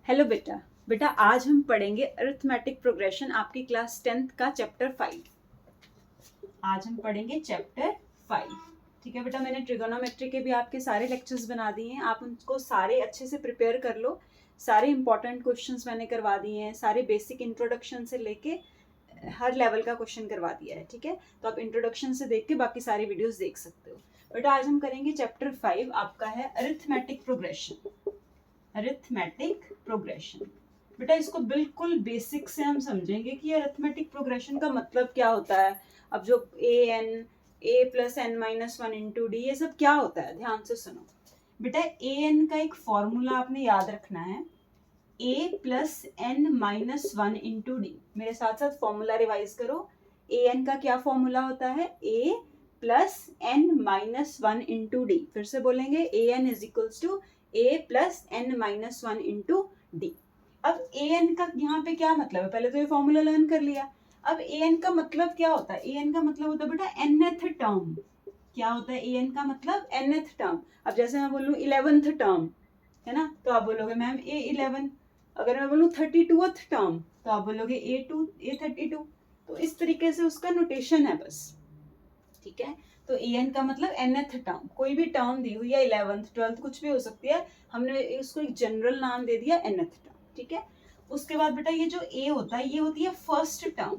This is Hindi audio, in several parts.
हेलो बेटा। बेटा आज हम पढ़ेंगे अरिथमेटिक प्रोग्रेशन, आपकी क्लास 10th का चैप्टर 5। आज हम पढ़ेंगे चैप्टर 5। ठीक है बेटा, मैंने ट्रिगोनोमेट्री के भी आपके सारे लेक्चर्स बना दिए हैं, आप उनको सारे अच्छे से प्रिपेयर कर लो। सारे इंपॉर्टेंट क्वेश्चंस मैंने करवा दिए हैं, सारे बेसिक इंट्रोडक्शन से लेके हर लेवल का क्वेश्चन करवा दिया है। ठीक है, तो आप इंट्रोडक्शन से देख के बाकी सारी वीडियोस देख सकते हो। बेटा आज हम करेंगे चैप्टर 5, आपका है अरिथमेटिक प्रोग्रेशन। अरिथमेटिक प्रोग्रेशन बेटा इसको बिल्कुल बेसिक से हम समझेंगे कि अरिथमेटिक प्रोग्रेशन का मतलब क्या होता है। अब जो A plus N minus one into D, ये सब क्या होता है, ध्यान से सुनो बेटा। ए एन का एक फॉर्मूला आपने याद रखना है, A plus N minus one into D. मेरे साथ साथ फॉर्मूला रिवाइज करो। ए एन का क्या फॉर्मूला होता है, A plus N minus one into D. फिर से बोलेंगे, A N is equals to A plus N minus one into D. अब ए एन का यहाँ पे क्या मतलब है, पहले तो ये फॉर्मूला लर्न कर लिया। अब ए एन का मतलब क्या होता है, ए एन का मतलब होता है बेटा nth टर्म। क्या होता है ए एन का मतलब, nth टर्म। अब जैसे मैं बोलूँ 11th टर्म है ना, तो आप बोलोगे मैम A11। अगर मैं बोलूँ 32th टर्म तो आप बोलोगे A32। तो इस तरीके से उसका नोटेशन है बस। ठीक है, तो एन का मतलब nth टर्म, कोई भी टर्म दी हुई है 11th 12th कुछ भी हो सकती है, हमने इसको एक जनरल नाम दे दिया nth टर्म। ठीक है, उसके बाद बेटा ये जो ए होता है ये होती है फर्स्ट टर्म।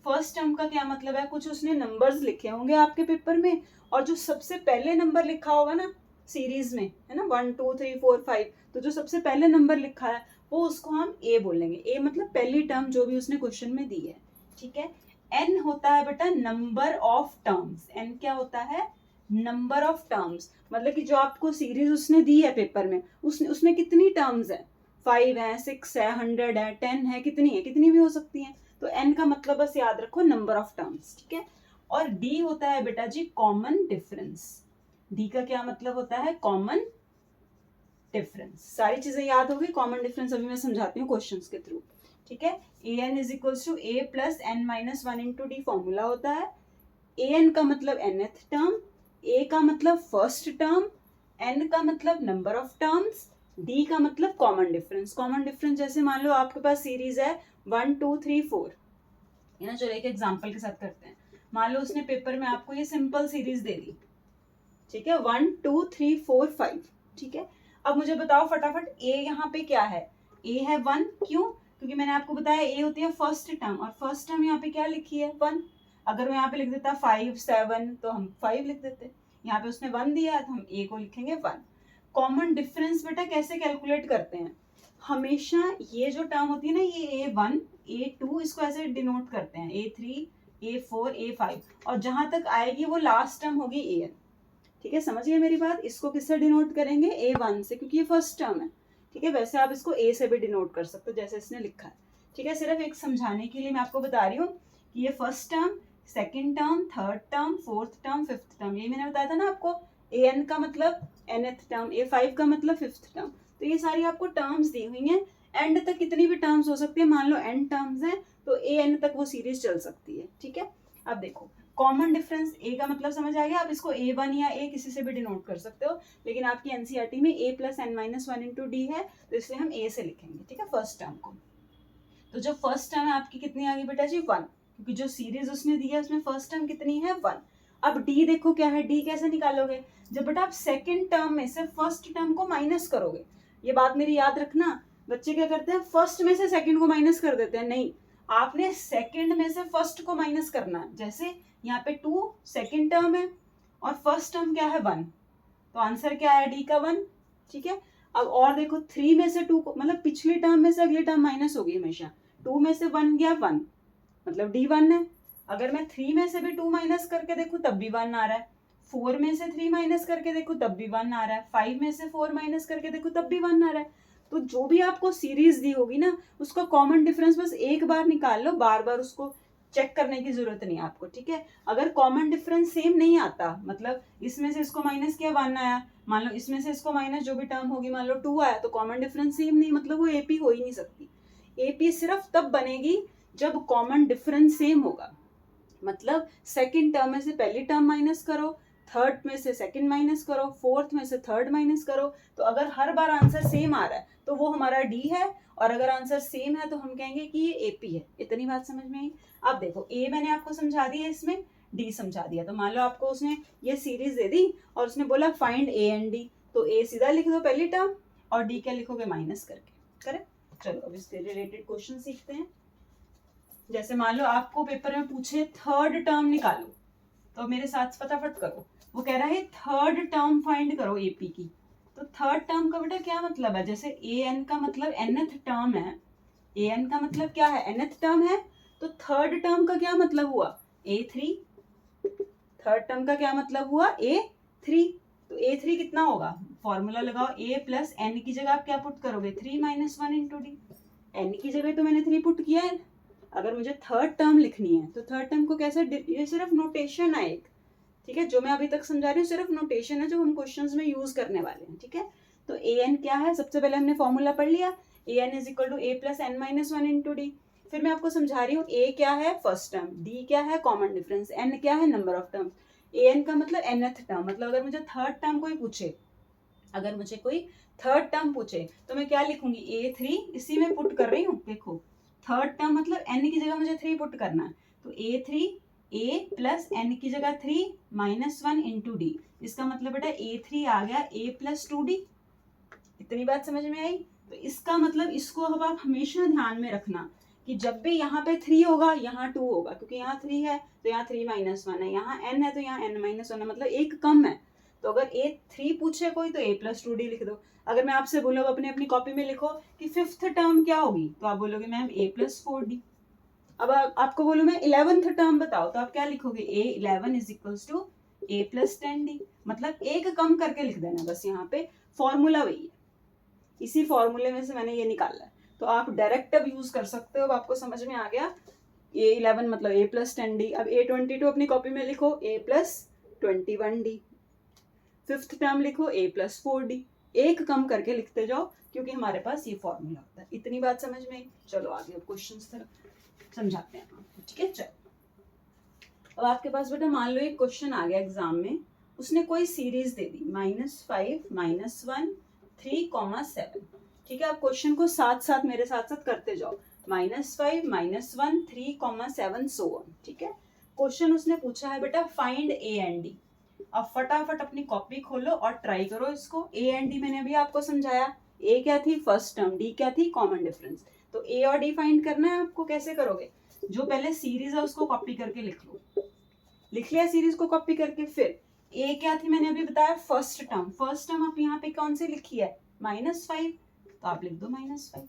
फर्स्ट टर्म का क्या मतलब है, कुछ उसने नंबर्स लिखे होंगे आपके पेपर में, और जो सबसे पहले नंबर लिखा होगा ना सीरीज में, है ना 1 2 3 4 5, तो जो सबसे पहले नंबर लिखा है वो उसको हम ए बोलेंगे। ए मतलब पहली टर्म जो भी उसने क्वेश्चन में दी है। ठीक है, एन होता है बेटा नंबर ऑफ टर्म्स। एन क्या होता है, नंबर ऑफ टर्म्स। मतलब कि जो आपको सीरीज उसने दी है पेपर में, उसमें कितनी टर्म्स है, 5 है, 6 है, 100 है, 10 है, कितनी भी हो सकती हैं। तो एन का मतलब बस याद रखो नंबर ऑफ टर्म्स। ठीक है, और डी होता है बेटा जी कॉमन डिफरेंस। डी का क्या मतलब होता है, कॉमन डिफरेंस। सारी चीजें याद हो गई, कॉमन डिफरेंस अभी मैं समझाती हूँ क्वेश्चंस के थ्रू। ठीक है, A N is equals to A plus N minus one into D formula होता है। ए एन का मतलब nth टर्म, ए का मतलब फर्स्ट टर्म, एन का मतलब नंबर ऑफ टर्म्स, डी का मतलब कॉमन डिफरेंस। कॉमन डिफरेंस जैसे मान लो आपके पास सीरीज है 1 2 3 4, है ना। चलो एक एग्जांपल के साथ करते हैं। मान लो उसने पेपर में आपको ये सिंपल सीरीज दे दी, ठीक है 1 2 3 4 5। ठीक है, अब मुझे बताओ फटाफट ए यहाँ पे क्या है, ए है 1। क्यों, क्योंकि मैंने आपको बताया ए होती है फर्स्ट टर्म, और फर्स्ट टर्म यहाँ पे क्या लिखी है 1। अगर वो यहाँ पे लिख देता 5 7 तो हम 5 लिख देते, यहाँ पे उसने 1 दिया है तो हम ए को लिखेंगे 1। कॉमन डिफरेंस बेटा कैसे कैलकुलेट करते हैं, हमेशा ये जो टर्म होती है ना, ये A1 A2 इसको ऐसे डिनोट करते हैं, A3 A4 A5, और जहां तक आएगी वो लास्ट टर्म होगी AN। ठीक है, समझिए मेरी बात। इसको किससे डिनोट करेंगे, A1 से, क्योंकि ये फर्स्ट टर्म है। ठीक है, वैसे आप इसको ए से भी डिनोट कर सकते हो जैसे इसने लिखा है। ठीक है, सिर्फ एक समझाने के लिए मैं आपको बता रही हूँ कि ये first term, second term, third term, fourth term, fifth term, ये मैंने बताया था ना आपको। AN का मतलब nth टर्म, A5 का मतलब फिफ्थ टर्म। तो ये सारी आपको टर्म्स दी हुई हैं, एंड तक कितनी भी टर्म्स हो सकती है। मान लो n टर्म्स हैं तो AN तक वो सीरीज चल सकती है। ठीक है, अब देखो कॉमन डिफरेंस, ए का मतलब समझ आ गया। आप इसको A1 या ए किसी से भी डिनोट कर सकते हो, लेकिन आपकी एनसीईआरटी में A plus N minus one into D है, तो इसलिए हम ए से लिखेंगे। ठीक है, फर्स्ट टर्म को। तो जो फर्स्ट टर्म है आपकी कितनी आ गई बेटा जी 1, क्योंकि जो सीरीज उसने दी है उसमें फर्स्ट टर्म कितनी है 1। अब डी देखो क्या है, डी कैसे निकालोगे, जब बेटा आप सेकेंड टर्म में से फर्स्ट टर्म को माइनस करोगे। ये बात मेरी याद रखना, बच्चे क्या करते हैं फर्स्ट में से सेकेंड को माइनस कर देते हैं, नहीं, आपने सेकेंड में से फर्स्ट को माइनस करना है। जैसे यहाँ पे 2 सेकेंड टर्म है और फर्स्ट टर्म क्या है 1, तो आंसर क्या है डी का 1। ठीक है, अब और देखो 3 में से 2 को, मतलब पिछली टर्म में से अगली टर्म माइनस होगी हमेशा। 2 में से 1 गया 1, मतलब डी 1 है। अगर मैं 3 में से भी 2 माइनस करके देखूं तब भी 1 आ रहा है, 4 में से 3 माइनस करके देखो तब भी 1 आ रहा है, 5 में से 4 माइनस करके देखो तब भी 1 आ रहा है। तो जो भी आपको सीरीज दी होगी ना, उसका कॉमन डिफरेंस बस एक बार निकाल लो, बार बार उसको चेक करने की जरूरत नहीं आपको। ठीक है, अगर कॉमन डिफरेंस सेम नहीं आता, मतलब इसमें से इसको माइनस किया 1 आया, मान लो इसमें से इसको माइनस जो भी टर्म होगी मान लो 2 आया, तो कॉमन डिफरेंस सेम नहीं, मतलब वो एपी हो ही नहीं सकती। एपी सिर्फ तब बनेगी जब कॉमन डिफरेंस सेम होगा, मतलब सेकंड टर्म में से पहली टर्म माइनस करो, थर्ड में से सेकंड माइनस करो, फोर्थ में से थर्ड माइनस करो। तो अगर हर बार आंसर सेम आ रहा है तो वो हमारा डी है, और अगर आंसर सेम है तो हम कहेंगे कि ये एपी है। इतनी बात समझ में आई। अब देखो ए मैंने आपको समझा दिया, इसमें डी समझा दिया। तो मान लो आपको उसने ये सीरीज दे दी और उसने बोला फाइंड ए एंड डी, तो ए सीधा लिख दो पहली टर्म और डी क्या लिखोगे माइनस करके। करेक्ट। चलो अब इससे रिलेटेड क्वेश्चन सीखते हैं। जैसे मान लो आपको पेपर में पूछे थर्ड टर्म निकालो, तो मेरे साथ फटाफट करो। वो कह रहा है थर्ड टर्म फाइंड करो एपी की। तो थर्ड टर्म का बेटा क्या मतलब है, जैसे ए एन का मतलब nth टर्म है, ए एन का मतलब क्या है nth टर्म है, तो थर्ड टर्म का क्या मतलब हुआ A3। थर्ड टर्म का क्या मतलब हुआ A3। तो A3 कितना होगा, फॉर्मूला लगाओ, A प्लस एन की जगह आप क्या पुट करोगे 3 माइनस 1 इंटू डी। एन की जगह तो मैंने 3 पुट किया है। अगर मुझे थर्ड टर्म लिखनी है तो थर्ड टर्म को कैसे, ये सिर्फ नोटेशन है एक, ठीक है, जो मैं अभी तक समझा रही हूँ सिर्फ नोटेशन है जो हम क्वेश्चंस में यूज करने वाले हैं। ठीक है, तो ए एन क्या है, सबसे पहले हमने फॉर्मूला पढ़ लिया, A N is equal to A plus N minus 1 into D. फिर मैं आपको समझा रही हूँ ए क्या है फर्स्ट टर्म, डी क्या है कॉमन डिफरेंस, एन क्या है number of term. A N का मतलब nth टर्म, मतलब अगर मुझे थर्ड टर्म कोई पूछे, अगर मुझे कोई थर्ड टर्म पूछे तो मैं क्या लिखूंगी A3, इसी में पुट कर रही हूँ। देखो थर्ड टर्म मतलब n की जगह मुझे 3 पुट करना है, तो A3 A प्लस एन की जगह 3 माइनस 1 इंटू डी। इसका मतलब बेटा A3 आ गया A प्लस 2D। इतनी बात समझ में आई। तो इसका मतलब इसको अब आप हमेशा ध्यान में रखना कि जब भी यहाँ पे 3 होगा यहाँ 2 होगा, क्योंकि यहाँ 3 है तो यहाँ 3 माइनस 1 है, यहाँ n है तो यहाँ n माइनस 1 है, मतलब एक कम है। तो अगर A3 पूछे कोई तो A प्लस 2D लिख दो। अगर मैं आपसे बोलूँ अपने अपनी कॉपी में लिखो कि फिफ्थ टर्म क्या होगी, तो आप बोलोगे मैम A प्लस 4D। अब आपको बोलूँ मैं 11th टर्म बताओ, तो आप क्या लिखोगे A11 is equals to A plus 10D। मतलब एक कम करके लिख देना बस, यहाँ पे फॉर्मूला वही है, इसी फॉर्मूले में से मैंने ये निकाला है। तो आप डायरेक्ट अब यूज कर सकते हो। अब आपको समझ में आ गया A11 मतलब A प्लस 10D। अब A22 अपनी कॉपी में लिखो A plus 21D। Fifth term लिखो A प्लस 4D। एक कम करके लिखते जाओ क्योंकि हमारे पास ये फॉर्मूला होता है। इतनी बात समझ में आई। चलो आगे अब क्वेश्चंस तरफ समझाते हैं आपको। ठीक है, चलो अब आपके पास बेटा मान लो एक क्वेश्चन आ गया एग्जाम में, उसने कोई सीरीज दे दी -5 -1 3,7। ठीक है, आप क्वेश्चन को साथ साथ मेरे साथ साथ करते जाओ, -5 -1 3,7 सो ऑन। ठीक है, क्वेश्चन उसने पूछा है बेटा फाइंड ए एंड डी। अब फटाफट अपनी कॉपी खोलो और ट्राई करो इसको। ए एंड डी मैंने अभी आपको समझाया, ए क्या थी फर्स्ट टर्म, डी क्या थी कॉमन डिफरेंस। तो ए और डी फाइंड करना है आपको। कैसे करोगे, जो पहले सीरीज है उसको कॉपी करके लिख लो। लिख लिया सीरीज को कॉपी करके, फिर ए क्या थी मैंने अभी बताया फर्स्ट टर्म। फर्स्ट टर्म आप यहाँ पे कौन सी लिखी है -5, तो आप लिख दो -5।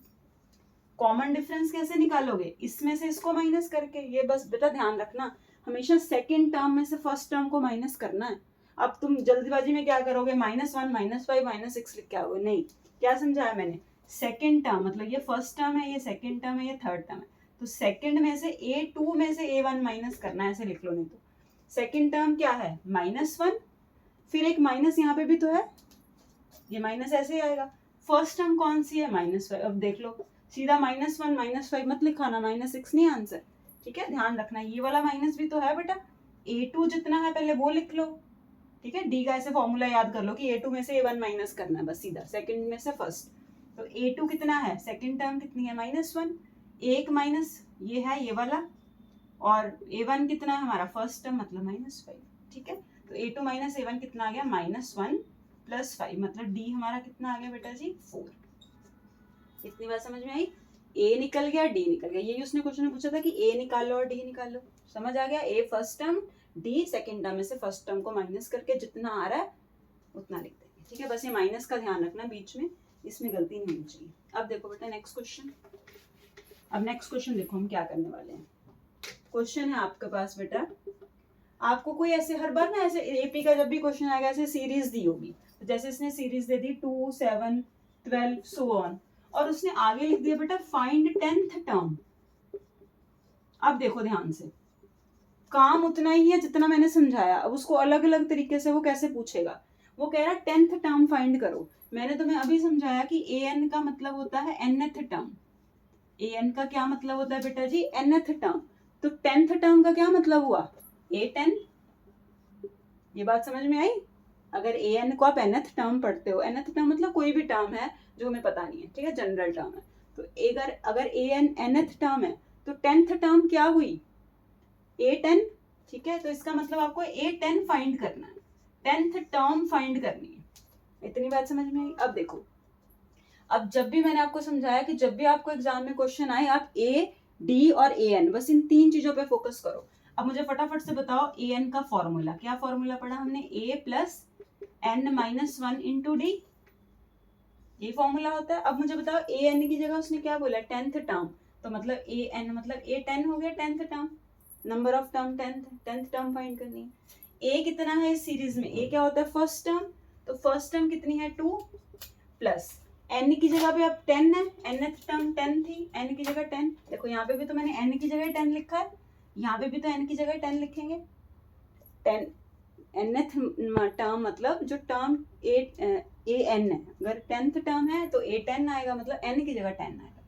कॉमन डिफरेंस कैसे निकालोगे, इसमें से इसको माइनस करके। ये बस बेटा ध्यान रखना, हमेशा सेकेंड टर्म में से फर्स्ट टर्म को माइनस करना है। अब तुम जल्दीबाजी में क्या करोगे -1 -5 -6 लिख के आओगे, नहीं। क्या समझाया मैंने, सेकेंड टर्म मतलब ये फर्स्ट टर्म है, ये सेकेंड टर्म है, ये थर्ड टर्म है, तो सेकेंड में से A2 में से A1 माइनस करना है, ऐसे लिख लो। नहीं तो सेकेंड टर्म क्या है -1, फिर एक माइनस यहाँ पे भी तो है, ये माइनस ऐसे ही आएगा। फर्स्ट टर्म कौन सी है -5। अब देख लो सीधा -1 -5 मत लिखाना, -6 नहीं आंसर। ठीक है, ध्यान रखना ये वाला माइनस भी तो है बेटा। A2 जितना है पहले वो लिख लो। ठीक है, डी का ऐसे फॉर्मूला याद कर लो कि A2 में से A1 माइनस करना है बस सीधा, सेकंड में से फर्स्ट। तो A2 कितना है, सेकंड टर्म कितनी है -1, एक माइनस ये है ये वाला, और A1 कितना है हमारा फर्स्ट टर्म मतलब -5। ठीक है, तो A2 माइनस A1 कितना आ गया -1 प्लस 5, मतलब डी हमारा कितना आ गया बेटा जी 4। इतनी बात समझ में आई। ए निकल गया डी निकल गया, यही उसने क्वेश्चन में पूछा था कि ए निकाल लो और डी निकाल लो। समझ आ गया, A first term D second term में से फर्स्ट टर्म को माइनस करके जितना आ रहा है उतना लिख देंगे। ठीक है, बस ये माइनस का ध्यान रखना बीच में, इसमें गलती नहीं होनी चाहिए। अब देखो बेटा नेक्स्ट क्वेश्चन। अब नेक्स्ट क्वेश्चन देखो हम क्या करने वाले हैं। क्वेश्चन है आपके पास बेटा, आपको कोई ऐसे हर बार ना ऐसे एपी का जब भी क्वेश्चन आएगा ऐसे सीरीज दी होगी, तो जैसे इसने series they the 2 7 12 so on, और उसने आगे लिख दिया बेटा फाइंड 10th टर्म। अब देखो ध्यान से, काम उतना ही है जितना मैंने समझाया, अब उसको अलग अलग तरीके से वो कैसे पूछेगा। वो कह रहा है 10th टर्म फाइंड करो। मैंने तुम्हें अभी समझाया कि ए एन का मतलब होता है nth टर्म। ए एन का क्या मतलब होता है बेटा जी nth टर्म। तो 10th टर्म का क्या मतलब हुआ A10, ये बात समझ में आई? अगर ए एन को आप nth टर्म पढ़ते हो, nth टर्म मतलब कोई भी टर्म है जो हमें पता नहीं है, ठीक है, जनरल टर्म है, तो अगर ए एन nth टर्म है तो 10th टर्म क्या हुई? A10, ठीक है, तो इसका मतलब आपको A10 फाइंड करना है, 10th टर्म फाइंड करनी है। इतनी बात समझ में आई? अब देखो, अब जब भी मैंने आपको समझाया कि जब भी आपको एग्जाम में क्वेश्चन आए आप A, D और AN बस इन 3 चीजों पे फोकस करो। अब मुझे फटाफट से बताओ AN का फॉर्मूला, क्या फॉर्मूला पढ़ा हमने? A plus N minus 1 into D, ये फॉर्मूला होता है। अब मुझे बताओ AN की जगह उसने क्या बोला? 10th टर्म, तो मतलब AN मतलब A10 हो गया 10th term, number of term 10th term find करनी है। A कितना है इस सीरीज में? A क्या होता है? फर्स्ट टर्म, तो फर्स्ट टर्म कितनी है? 2 प्लस n की जगह पे अब 10 है, nth टर्म 10 थी, n की जगह 10, देखो यहाँ पे भी तो मैंने n की जगह 10 लिखा है, यहाँ पे भी तो n की जगह 10 लिखेंगे। 10 nth टर्म मतलब जो टर्म an है, अगर 10th टर्म है तो A10 आएगा, मतलब n की जगह 10 आएगा।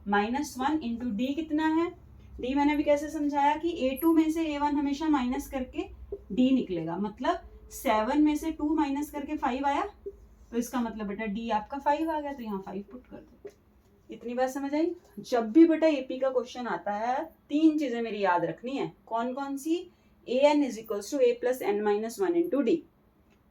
माइनस 1 इंटू डी कितना है? डी मैंने अभी कैसे समझाया कि A2 में से A1 हमेशा माइनस करके D निकलेगा, मतलब 7 में से 2 माइनस करके 5 आया, तो इसका मतलब बेटा डी आपका 5 आ गया, तो यहाँ 5 पुट कर दो। इतनी बात समझ आई? जब भी बेटा एपी का क्वेश्चन आता है 3 चीजें मेरी याद रखनी है। कौन कौन सी? A N is equals to A plus N minus 1 into D.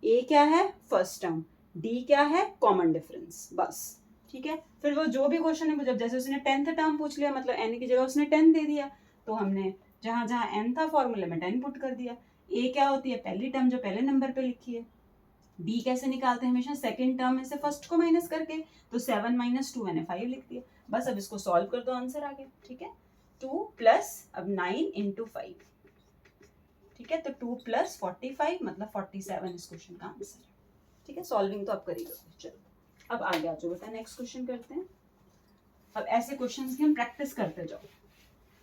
A क्या है? फर्स्ट टर्म, डी क्या है? कॉमन डिफरेंस, बस, ठीक है। फिर वो जो भी क्वेश्चन है, जब जैसे उसने 10th टर्म पूछ लिया, मतलब एन की जगह उसने 10 दे दिया, तो हमने जहां जहां एन था फॉर्मूले में 10 पुट कर दिया। ए क्या होती है? पहली टर्म जो पहले नंबर पे लिखी है। डी कैसे निकालते हैं? हमेशा सेकंड टर्म में से फर्स्ट को माइनस करके, तो 7 माइनस 2 मैंने 5 लिख दिया, बस अब इसको सॉल्व कर दो, आंसर आ गया, ठीक है। 2 प्लस अब 9 इंटू 5, ठीक है, तो 2 प्लस 45 मतलब 47 इस क्वेश्चन का आंसर है, ठीक है। सॉल्विंग तो आप कर ही लोगे। चलो अब आगे आ जाओ बेटा, नेक्स्ट क्वेश्चन करते हैं। अब ऐसे क्वेश्चंस की हम प्रैक्टिस करते जाओ।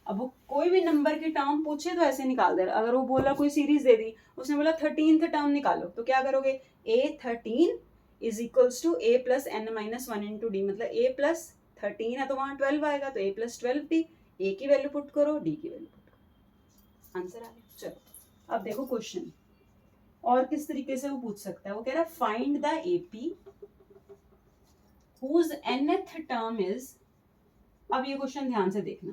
अब वो कोई भी नंबर की टर्म पूछे तो ऐसे निकाल दे। अगर वो बोला कोई सीरीज दे दी, उसने बोला 13th टर्म निकालो, तो क्या करोगे? A13 is equals to A plus N minus 1 into d, मतलब ए प्लस 13 है तो वहां 12 आएगा, तो ए प्लस 12 डी। ए की वैल्यू पुट करो, डी की वैल्यू पुट करो, आंसर आ गया। चलो अब देखो क्वेश्चन और किस तरीके से वो पूछ सकता है। वो कह रहा है find the AP whose nth term is, अब ये क्वेश्चन ध्यान से देखना,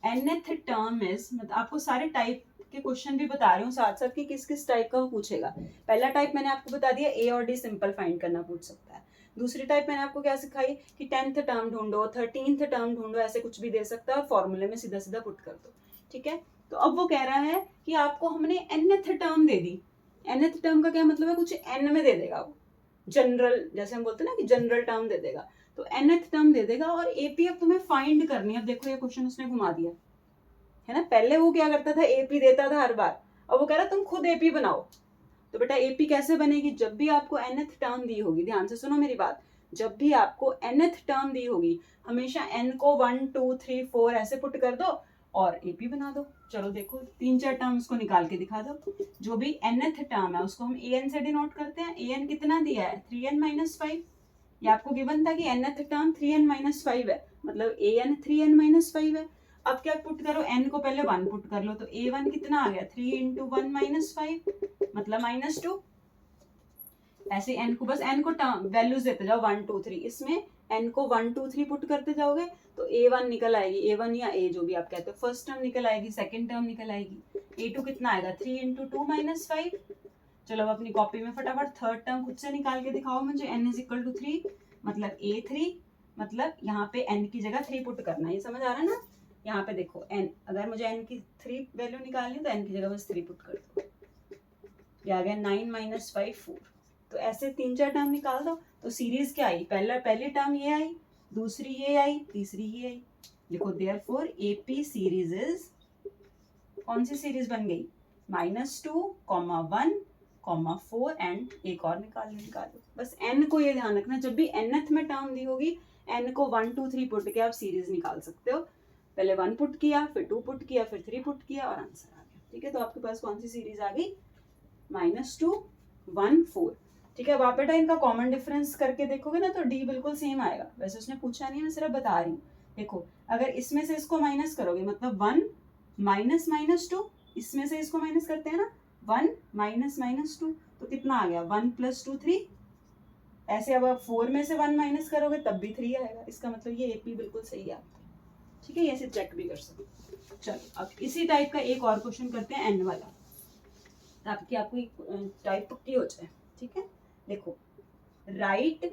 nth टर्म इज, मतलब आपको सारे टाइप के क्वेश्चन भी बता रही हूँ साथ साथ कि किस किस टाइप का वो पूछेगा। पहला टाइप मैंने आपको बता दिया, ए और डी सिंपल फाइंड करना पूछ सकता है। दूसरी टाइप मैंने आपको क्या सिखाई कि 10th टर्म ढूंढो, 13th टर्म ढूंढो, ऐसे कुछ भी दे सकता है और फॉर्मूले में सीधा सीधा पुट कर दो, ठीक है। तो अब वो कह रहा है कि आपको हमने nth टर्म दे दी। nth टर्म का क्या मतलब है? कुछ n में दे देगा वो, जनरल, जैसे हम बोलते हैं ना कि जनरल टर्म दे देगा, तो nth टर्म दे देगा और एपी अब तुम्हें फाइंड करनी है। अब देखो ये क्वेश्चन उसने घुमा दिया है ना, पहले वो क्या करता था? एपी देता था हर बार, अब वो कह रहा तुम खुद एपी बनाओ। तो बेटा एपी कैसे बनेगी? जब भी आपको nth टर्म दी होगी, ध्यान से सुनो मेरी बात, जब भी आपको nth टर्म दी होगी हमेशा n को 1 2 3 4 ऐसे पुट कर दो और एपी बना दो। चलो देखो 3-4 टर्म उसको निकाल के दिखा दो। जो भी nth टर्म है उसको हम an से डिनोट करते हैं। an कितना दिया है? 3n माइनस 5, ये आपको गिवन था कि nth टर्म 3n माइनस 5 है, मतलब an 3n माइनस 5 है। अब क्या पुट करो? n को पहले 1 पुट कर लो, तो a1 कितना आ गया? 3 इंटू 1 माइनस 5 मतलब माइनस 2। ऐसे n को बस n को वैल्यूज देते जाओ 1 2 3, इसमें n को 1 2 3 पुट करते जाओगे तो a1 निकल आएगी, a1 या a जो भी आप कहते हो, फर्स्ट टर्म निकल आएगी, सेकंड टर्म निकल आएगी। a2 कितना आएगा? 3 इंटू 2 माइनस 5। चलो अब अपनी कॉपी में फटाफट थर्ड टर्म खुद से निकाल के दिखाओ मुझे। n इज इक्वल टू 3 मतलब a3, मतलब यहाँ पे n की जगह 3 पुट करना है, ये समझ आ रहा है ना। यहाँ पे देखो n, अगर मुझे n की 3 वैल्यू निकालनी तो n की जगह बस 3 पुट कर दो, ये आ गया 9 माइनस 5 4। तो ऐसे 3-4 टर्म निकाल दो। तो सीरीज क्या आई? पहली टर्म ये आई, दूसरी ये आई, तीसरी ये आई। लिखो देयरफॉर एपी सीरीज इज, कौन सी सीरीज बन गई? -2, 1, 4 एंड एक और निकालो। बस n को ये ध्यान रखना, जब भी nth में टर्म दी होगी n को 1 2 3 पुट के आप सीरीज निकाल सकते हो। पहले 1 पुट किया, फिर 2 पुट किया, फिर 3 पुट किया और आंसर आ गया, ठीक है। तो आपके पास कौन सी सीरीज आ गई? -2 1 4, ठीक है। अब आप बेटा इनका कॉमन डिफरेंस करके देखोगे ना तो डी बिल्कुल सेम आएगा। वैसे उसने पूछा नहीं, मैं सिर्फ बता रही हूँ। देखो अगर इसमें से इसको माइनस करोगे मतलब 1 -2, इसमें से इसको माइनस करते हैं ना 1 माइनस माइनस 2, तो कितना आ गया 1 + 2 3। ऐसे अब आप 4 में से 1 माइनस करोगे तब भी 3 आएगा, इसका मतलब ये AP बिल्कुल सही है आपका। ठीक है, ये ऐसे चेक भी कर सकते हो। चलो अब इसी टाइप का एक और क्वेश्चन करते हैं N वाला, ताकि आपको टाइप पक्की हो जाए। ठीक है, देखो, राइट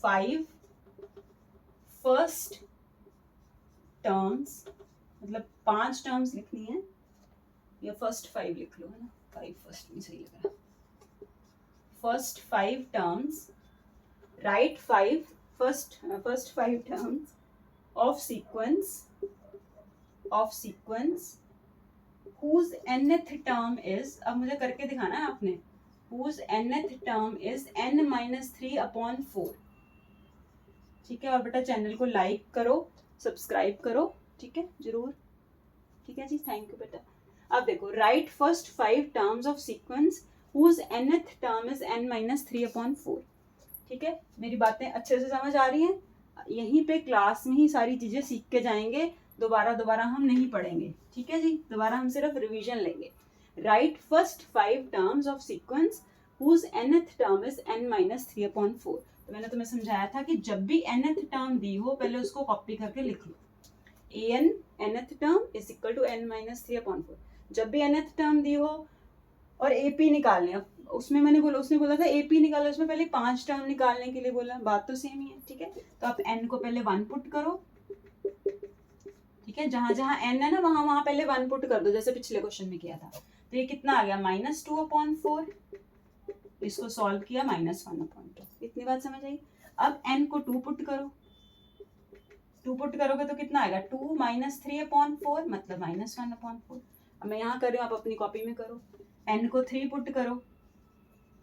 5 फर्स्ट टर्म्स, मतलब 5 टर्म्स लिखनी है, या फर्स्ट 5 लिख लो, है ना, 5 फर्स्ट में सही लग रहा है। First 5 terms, right 5 first 5 terms of sequence whose nth term is, अब मुझे करके दिखाना है आपने, whose nth term is n-3/4। ठीक है, और बेटा चैनल को लाइक करो, सब्सक्राइब करो, ठीक है जरूर। ठीक है जी, थैंक यू बेटा। अब देखो, right first 5 terms of sequence whose nth term is n-3/4। ठीक है, मेरी बातें अच्छे से समझ आ रही हैं? यहीं पे क्लास में ही सारी चीजें सीख के जाएंगे, दोबारा हम नहीं पढ़ेंगे। ठीक है जी, दोबारा हम सिर्फ रिवीजन लेंगे। Right first 5 terms of sequence whose nth term is n-3/4। तो मैंने तुम्हें समझाया था कि जब भी nth टर्म दी हो पहले उसको कॉपी करके लिख लो, an nth term is equal to n-3/4। जब भी nth टर्म दी हो और AP निकालने, उसमें उसने बोला था AP निकालो, उसमें पहले 5 टर्म निकालने के लिए बोला, बात तो सेम ही है। ठीक है, तो आप n को पहले 1 पुट करो। ठीक है, जहां जहां n है ना वहां पहले 1 पुट कर दो, जैसे पिछले क्वेश्चन में किया था। तो ये कितना आ गया -2/4, इसको सॉल्व किया -1/2। इतनी बात समझ आई? अब n को 2 पुट करो, 2 पुट करोगे तो कितना आएगा 2 - 3/4, मतलब -1/4। अब मैं यहाँ कर रही हूँ, आप अपनी कॉपी में करो। n को 3 पुट करो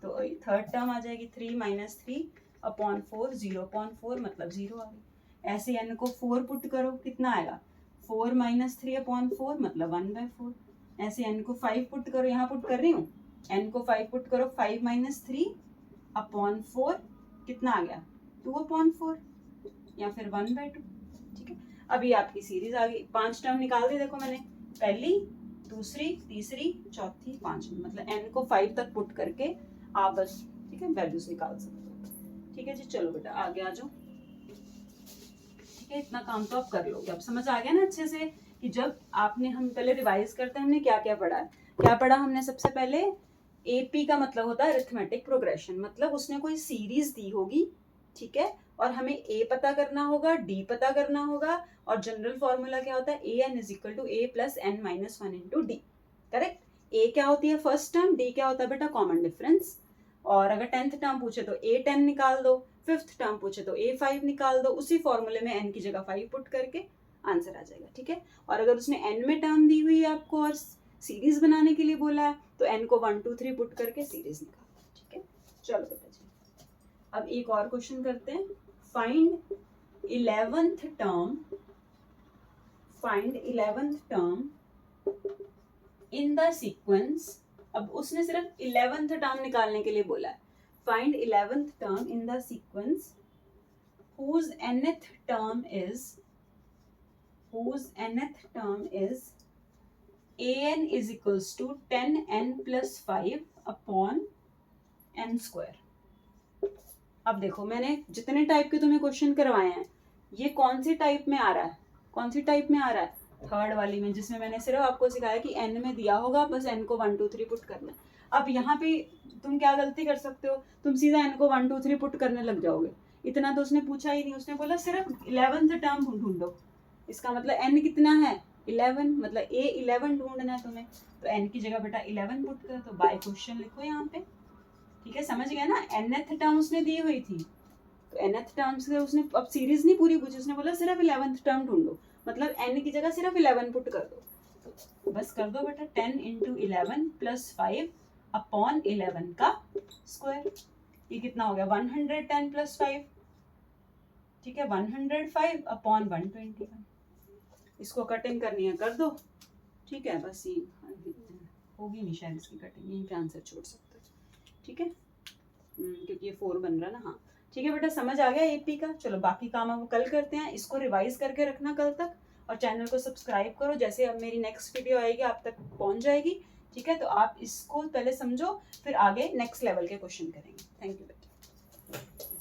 तो थर्ड टर्म आ जाएगी 3 - 3/4, 0/4, मतलब 0 आ गई। ऐसे n को 4 पुट करो, कितना आएगा 4 - 3/4, मतलब 1/4। ऐसे n को 5 पुट करो, यहाँ पुट कर रही हूँ, n को 5 पुट करो, 5 - 3/4, कितना आ गया 2/4, या फिर 1/2। ठीक है, अभी आपकी सीरीज आ गई, 5 टर्म निकाल दी। देखो मैंने पहली, दूसरी, तीसरी, चौथी, पांचवी, मतलब n को 5 तक पुट करके आप बस, ठीक है, वैल्यूज निकाल सकते हो। ठीक है जी, चलो बेटा आगे आ जाओ। ठीक है, इतना काम तो आप कर लोगे। अब समझ आ गया ना अच्छे से कि जब आपने, हम पहले रिवाइज करते हैं, हमने क्या क्या पढ़ा है। क्या पढ़ा हमने? सबसे पहले AP का मतलब होता है अरिथमेटिक प्रोग्रेशन, मतलब उसने कोई सीरीज दी होगी, ठीक है, और हमें A पता करना होगा, D पता करना होगा, और जनरल फॉर्मूला क्या होता है, AN = A + n-1 × D। Correct? A क्या होती है फर्स्ट टर्म, D क्या होता है बेटा कॉमन डिफरेंस, और अगर 10th टर्म पूछे तो A10 निकाल दो, 5th टर्म पूछे तो A5 निकाल दो, उसी फॉर्मूले में n की जगह 5 पुट करके आंसर आ जाएगा। ठीक है, और अगर उसने n में टर्म दी हुई है आपको और सीरीज बनाने के लिए बोला है तो n को 1 2 3 पुट करके सीरीज निकालो। ठीक है, चलो बेटा जी, अब एक और क्वेश्चन करते हैं। Find 11th term in the sequence. अब उसने सिर्फ 11th टर्म निकालने के लिए बोला है। Find 11th term in the sequence whose nth term is an is equals to 10n + 5/n²। अब देखो, मैंने जितने टाइप के तुम्हें क्वेश्चन करवाए हैं, ये कौन सी टाइप में आ रहा है? कौन सी टाइप में आ रहा है? थर्ड वाली में, जिसमें मैंने सिर्फ आपको सिखाया कि n में दिया होगा, बस n को 1 2 3 पुट करना है। अब यहाँ पे तुम क्या गलती कर सकते हो, तुम सीधा n को 1 2 3 पुट करने लग जाओगे। इतना तो उसने पूछा ही नहीं, उसने बोला सिर्फ 11th टर्म ढूंढो। इसका मतलब n कितना है 11, मतलब A11 ढूंढना है तुम्हें, तो n की जगह बेटा 11 पुट कर, तो बाय क्वेश्चन लिखो यहाँ पे। ठीक है, समझ गया ना? nth टर्म उसने दी हुई थी, तो nth टर्म से उसने अब सीरीज नहीं पूरी पूछी, उसने बोला सिर्फ 11th टर्म ढूंढो, मतलब n की जगह सिर्फ 11 पुट कर दो। तो बस कर दो बेटा 10 × 11 + 5/11 का स्क्वायर। ये कितना हो गया 110 + 5। ठीक है, 105/121। इसको कटिंग करनी है कर दो। ठीक है, बस ये होगी नहीं शायद इसकी कटिंग, यहीं पे आंसर छोड़ सकते हो। ठीक है, क्योंकि ये 4 बन रहा ना। हाँ ठीक है बेटा, समझ आ गया AP का। चलो बाकी काम हम कल करते हैं, इसको रिवाइज करके रखना कल तक, और चैनल को सब्सक्राइब करो, जैसे अब मेरी नेक्स्ट वीडियो आएगी आप तक पहुंच जाएगी। ठीक है, तो आप इसको पहले समझो, फिर आगे नेक्स्ट लेवल के क्वेश्चन करेंगे। थैंक यू बेटा।